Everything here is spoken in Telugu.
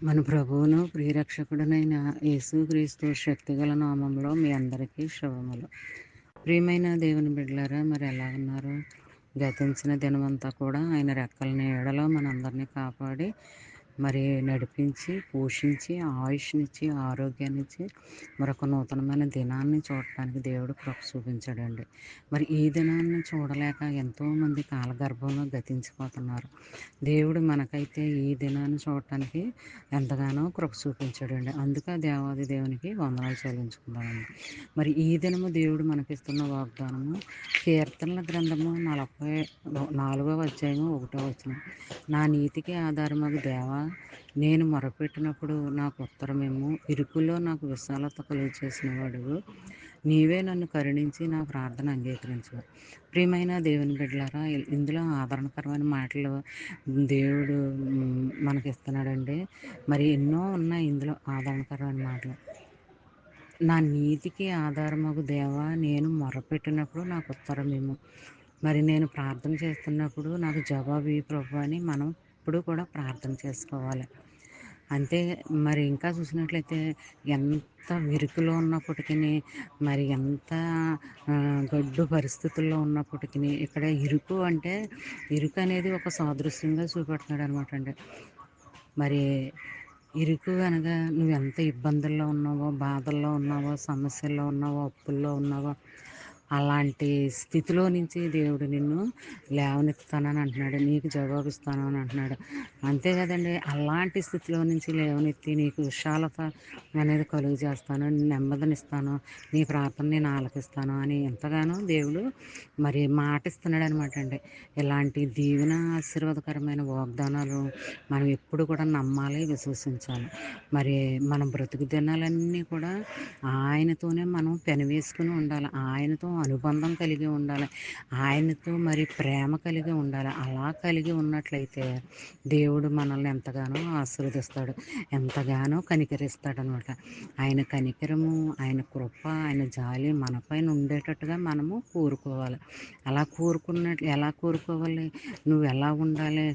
మన ప్రభువును ప్రియరక్షకుడునైన యేసుక్రీస్తు శక్తిగల నామంలో మీ అందరికీ శుభములు. ప్రియమైన దేవుని బిడ్డలారా, మరి ఎలా ఉన్నారు? గతించిన దినమంతా కూడా ఆయన రెక్కల నీడలో మనందరినీ కాపాడి మరి నడిపించి, పోషించి, ఆయుష్నిచ్చి, ఆరోగ్యాన్నిచ్చి మరొక నూతనమైన దినాన్ని చూడటానికి దేవుడు కృప చూపించాడండి. మరి ఈ దినాన్ని చూడలేక ఎంతోమంది కాలగర్భంలో గతించిపోతున్నారు. దేవుడు మనకైతే ఈ దినాన్ని చూడటానికి ఎంతగానో కృప చూపించాడండి. అందుకే దేవాది దేవునికి వందనాలు చెల్లించుకుందామండి. మరి ఈ దినము దేవుడు మనకిస్తున్న వాగ్దానము కీర్తనల గ్రంథము 44వ అధ్యాయము 1వ వచనం. నా నీతికి ఆధారమగు దేవా, నేను మొరపెట్టినప్పుడు నాకు ఉత్తరమిమ్ము. ఇరుకులో నాకు విశాలత కలుగ చేసిన వాడువు. నీవే నన్ను కరుణించి నా ప్రార్థన అంగీకరించు. ప్రియమైన దేవుని బిడ్డలారా, ఇందులో ఆదరణకరమైన మాటలు దేవుడు మనకిస్తున్నాడండి. మరి ఎన్నో ఉన్నాయి ఇందులో ఆదరణకరమైన మాటలు. నా నీతికి ఆధారమగు దేవా, నేను మొరపెట్టినప్పుడు నాకు ఉత్తరమిమ్ము. మరి నేను ప్రార్థన చేస్తున్నప్పుడు నాకు జవాబు ఇవ్వు ప్రభువా అని మనం ఇప్పుడు కూడా ప్రార్థన చేసుకోవాలి. అంతే. మరి ఇంకా చూసినట్లయితే ఎంత విరుకులో ఉన్నప్పటికీ, మరి ఎంత గడ్డు పరిస్థితుల్లో ఉన్నప్పటికీ, ఇక్కడ ఇరుకు అంటే ఇరుకు అనేది ఒక సాదృశ్యంగా చూపెడుతున్నాడు అనమాట అండి. మరి ఇరుకు అనగా నువ్వు ఎంత ఇబ్బందుల్లో ఉన్నావో, బాధల్లో ఉన్నావో, సమస్యల్లో ఉన్నావో, అప్పుల్లో ఉన్నావో, అలాంటి స్థితిలో నుంచి దేవుడు నిన్ను లేవనెత్తుతానని అంటున్నాడు. నీకు జవాబిస్తాను అని అంటున్నాడు. అంతే కదండి. అలాంటి స్థితిలో నుంచి లేవనెత్తి నీకు విశాలత అనేది కలుగు చేస్తాను, నెమ్మదినిస్తాను, నీ ప్రార్థన నేను ఆలకిస్తాను అని ఎంతగానో దేవుడు మరి మాటిస్తున్నాడు అనమాట అండి. ఇలాంటి దీవెన ఆశీర్వాదకరమైన వాగ్దానాలు మనం ఎప్పుడు కూడా నమ్మాలి, విశ్వసించాలి. మరి మన బ్రతుకు దినాలన్నీ కూడా ఆయనతోనే మనం పెనవేసుకుని ఉండాలి. ఆయనతో అనుబంధం కలిగి ఉండాలి. ఆయనతో మరి ప్రేమ కలిగి ఉండాలి. అలా కలిగి ఉన్నట్లయితే దేవుడు మనల్ని ఎంతగానో ఆశీర్వదిస్తాడు, ఎంతగానో కనికరిస్తాడు అనమాట. ఆయన కనికరము, ఆయన కృప, ఆయన జాలి మనపైన ఉండేటట్టుగా మనము కోరుకోవాలి. అలా కోరుకున్నట్లు ఎలా కోరుకోవాలి? నువ్వు ఎలా ఉండాలి?